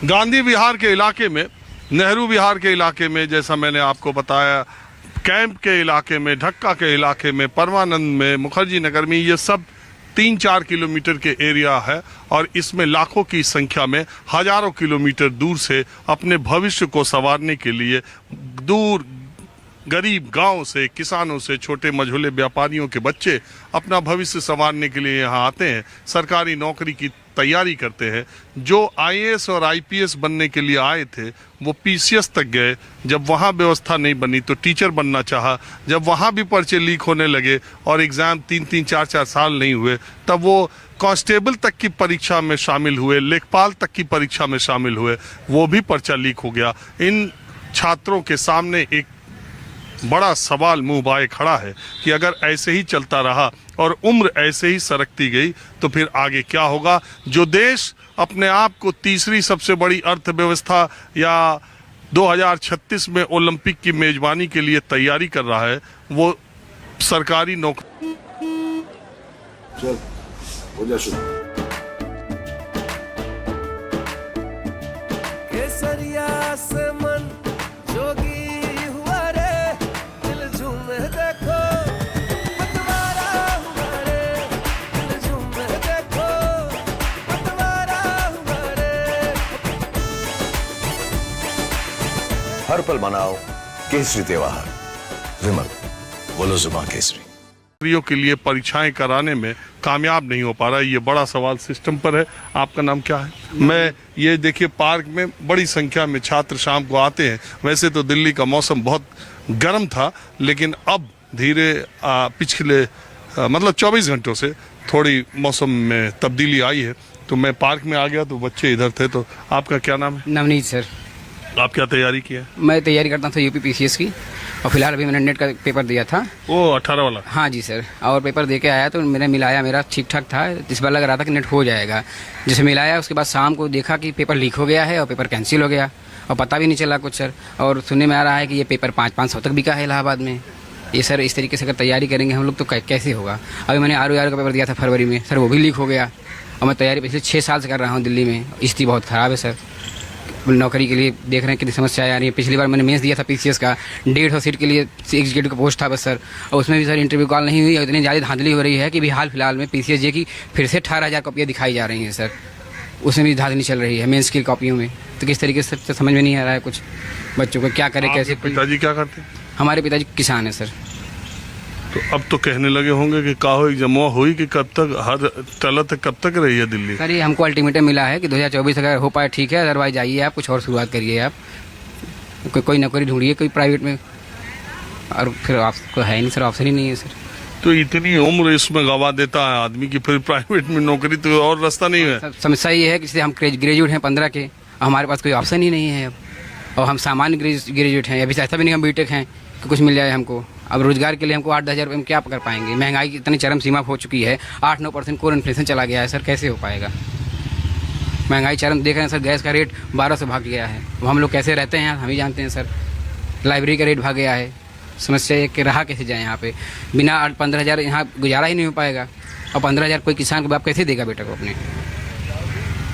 गांधी विहार के इलाके में, नेहरू विहार के इलाके में, जैसा मैंने आपको बताया, कैंप के इलाके में, ढक्का के इलाके में, परमानंद में, मुखर्जी नगर में, ये सब 3-4 किलोमीटर के एरिया है और इसमें लाखों की संख्या में हजारों किलोमीटर दूर से अपने भविष्य को संवारने के लिए दूर गरीब गांव से, किसानों से, छोटे मझोले व्यापारियों के बच्चे अपना भविष्य संवारने के लिए यहाँ आते हैं, सरकारी नौकरी की तैयारी करते हैं। जो आईएएस और आईपीएस बनने के लिए आए थे वो पीसीएस तक गए, जब वहाँ व्यवस्था नहीं बनी तो टीचर बनना चाहा, जब वहाँ भी पर्चे लीक होने लगे और एग्ज़ाम 3-3, 4-4 साल नहीं हुए, तब वो कांस्टेबल तक की परीक्षा में शामिल हुए, लेखपाल तक की परीक्षा में शामिल हुए, वो भी पर्चा लीक हो गया। इन छात्रों के सामने एक बड़ा सवाल मुंह बाए खड़ा है कि अगर ऐसे ही चलता रहा और उम्र ऐसे ही सरकती गई तो फिर आगे क्या होगा। जो देश अपने आप को तीसरी सबसे बड़ी अर्थव्यवस्था या 2036 में ओलंपिक की मेजबानी के लिए तैयारी कर रहा है, वो सरकारी नौकरी। चल हो जा शुरू। केसरिया से मन जोगी हुआ रे, दिल झूमे देखो पतवारा हुआ रे, दिल झूमे देखो पतवारा हुआ रे। हर पल मनाओ केसरी त्योहार। विमल, बोलो जुबान केसरी। नौकरियों के लिए परीक्षाएं कराने में कामयाब नहीं हो पा रहा है। ये बड़ा सवाल सिस्टम पर है। आपका नाम क्या है? मैं ये देखिए, पार्क में बड़ी संख्या में छात्र शाम को आते हैं। वैसे तो दिल्ली का मौसम बहुत गर्म था, लेकिन अब धीरे पिछले मतलब 24 घंटों से थोड़ी मौसम में तब्दीली आई है। तो मैं पार्क में आ गया तो बच्चे इधर थे। तो आपका क्या नाम है? नवनीत सर। आप क्या तैयारी की है? मैं तैयारी करता था यूपी पीसीएस की, और फिलहाल अभी मैंने नेट का पेपर दिया था। वो 18 वाला? हाँ जी सर। और पेपर दे के आया तो मैंने मिलाया, मेरा ठीक ठाक था। इस बार लग रहा था कि नेट हो जाएगा। जैसे मिलाया उसके बाद शाम को देखा कि पेपर लीक हो गया है और पेपर कैंसिल हो गया, और पता भी नहीं चला कुछ सर। और सुनने में आ रहा है कि ये पेपर 500 तक बिका है इलाहाबाद में। ये सर इस तरीके से अगर तैयारी करेंगे हम लोग तो कैसे होगा। अभी मैंने आर का पेपर दिया था फरवरी में सर, वो भी लीक हो गया। और मैं तैयारी पिछले 6 साल से कर रहा हूँ दिल्ली में। स्थिति बहुत ख़राब है सर। नौकरी के लिए देख रहे हैं कितनी समस्याएं आ रही है। पिछली बार मैंने मेंस दिया था पीसीएस का, 150 सीट के लिए एग्जीक्यूटिव का पोस्ट था बस सर, और उसमें भी सर इंटरव्यू कॉल नहीं हुई। और इतनी ज़्यादा धांधली हो रही है कि भी हाल फिलहाल में पीसीएस जे की फिर से 18,000 कॉपियाँ दिखाई जा रही हैं सर। उसमें भी धांधली चल रही है मेंस की कॉपियों में। तो किस तरीके से समझ में नहीं आ रहा है कुछ बच्चों को क्या करें, कैसे। पिताजी क्या करते हैं? हमारे पिताजी किसान है सर। तो अब तो कहने लगे होंगे कि काहो एग्जाम हुई कि कब तक हर तलत कब तक रही है दिल्ली? सर ये हमको अल्टीमेटम मिला है कि 2024 अगर हो पाए ठीक है, अदरवाइज आइए आप कुछ और शुरुआत करिए आप। कोई नौकरी ढूंढिए कोई प्राइवेट में, और फिर आपको है नहीं सर, ऑप्शन ही नहीं है सर। तो इतनी उम्र इसमें गवा देता है आदमी की, फिर प्राइवेट में नौकरी तो और रास्ता नहीं है। समस्या ये है कि जैसे हम ग्रेजुएट हैं 15 के, हमारे पास कोई ऑप्शन ही नहीं है अब। और हम सामान्य ग्रेजुएट हैं, अभी ऐसा भी नहीं हम बीटेक हैं कि कुछ मिल जाए हमको। अब रोजगार के लिए हमको 8-10 हज़ार रुपये में क्या कर पाएंगे। महंगाई की इतनी चरम सीमा हो चुकी है, 8-9% कोर इन्फ्लेशन चला गया है सर, कैसे हो पाएगा। महंगाई चरम देख रहे हैं सर, गैस का रेट 12 से भाग गया है। अब हम लोग कैसे रहते हैं हम ही जानते हैं सर। लाइब्रेरी का रेट भाग गया है। समस्या है कि रहा कैसे जाए यहाँ पे। बिना 15 हज़ार यहाँ गुजारा ही नहीं हो पाएगा। और 15 हज़ार कोई किसान के बाप कैसे देगा बेटा को अपने।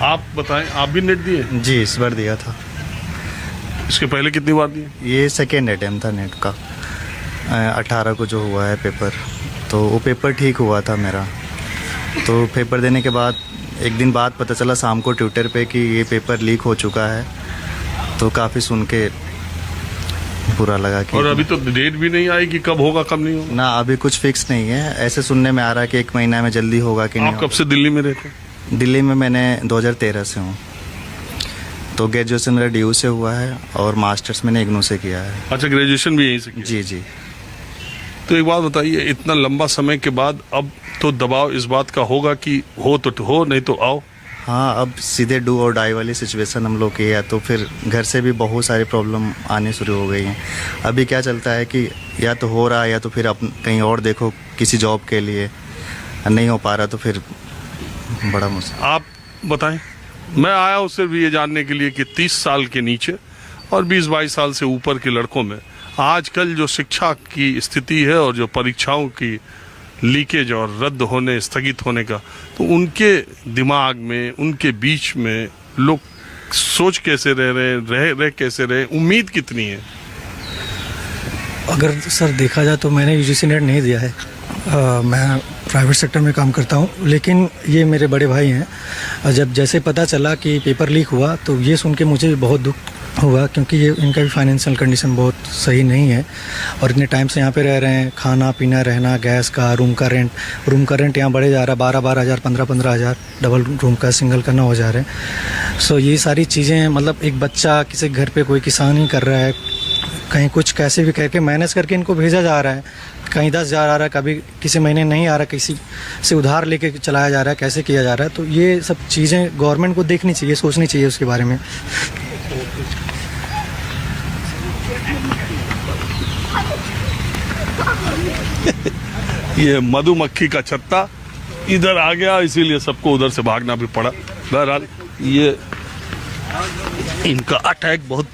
आप बताएं, आप भी नेट दिए? जी, इस बार दिया था। इसके पहले कितनी बार दिए? ये सेकेंड अटैम्प्ट था नेट का। 18 को जो हुआ है पेपर, तो वो पेपर ठीक हुआ था मेरा। तो पेपर देने के बाद एक दिन बाद पता चला शाम को ट्विटर पे कि ये पेपर लीक हो चुका है। तो काफ़ी सुन के बुरा लगा कि। और अभी तो डेट भी नहीं आई कि कब होगा कब नहीं होगा? ना, अभी कुछ फिक्स नहीं है। ऐसे सुनने में आ रहा है कि 1 महीना में जल्दी होगा कि नहीं। आप कब से दिल्ली में रहते हैं? दिल्ली में मैंने 2013 से हूँ। तो ग्रेजुएशन मेरा DU से हुआ है और मास्टर्स मैंने इग्नू से किया है। अच्छा, ग्रेजुएशन भी यहीं से किया? जी जी। तो एक बात बताइए, इतना लंबा समय के बाद अब तो दबाव इस बात का होगा कि हो तो हो, नहीं तो आओ। हाँ, अब सीधे डू और डाई वाली सिचुएशन हम लोग की है। तो फिर घर से भी बहुत सारी प्रॉब्लम आने शुरू हो गई हैं। अभी क्या चलता है कि या तो हो रहा है या तो फिर कहीं और देखो किसी जॉब के लिए। नहीं हो पा रहा तो फिर बड़ा मुश्किल। आप बताएं। मैं आया हूँ सिर्फ ये जानने के लिए कि 30 साल के नीचे और 20-22 साल से ऊपर के लड़कों में आजकल जो शिक्षा की स्थिति है और जो परीक्षाओं की लीकेज और रद्द होने, स्थगित होने का, तो उनके दिमाग में, उनके बीच में लोग सोच कैसे रह कैसे रहे, उम्मीद कितनी है? अगर सर देखा जाए तो मैंने यूजीसी नेट नहीं दिया है। मैं प्राइवेट सेक्टर में काम करता हूँ, लेकिन ये मेरे बड़े भाई हैं। जब जैसे पता चला कि पेपर लीक हुआ तो ये सुन के मुझे भी बहुत दुख हुआ, क्योंकि ये इनका भी फाइनेंशियल कंडीशन बहुत सही नहीं है और इतने टाइम से यहाँ पे रह रहे हैं। खाना पीना रहना, गैस का, रूम का रेंट यहाँ बढ़े जा रहा है, 12-12 हज़ार, 15-15 हज़ार डबल रूम का, सिंगल का 9 हज़ार है। सो ये सारी चीज़ें, मतलब एक बच्चा किसी घर पे कोई किसान ही कर रहा है, कहीं कुछ कैसे भी करके मैनेज करके इनको भेजा जा रहा है। कहीं 10,000 आ रहा है, कभी किसी महीने नहीं आ रहा, किसी से उधार लेके चलाया जा रहा है, कैसे किया जा रहा है। तो ये सब चीज़ें गवर्नमेंट को देखनी चाहिए, सोचनी चाहिए उसके बारे में। ये मधुमक्खी का छत्ता इधर आ गया, इसीलिए सबको उधर से भागना भी पड़ा। बहरहाल ये इनका अटैक बहुत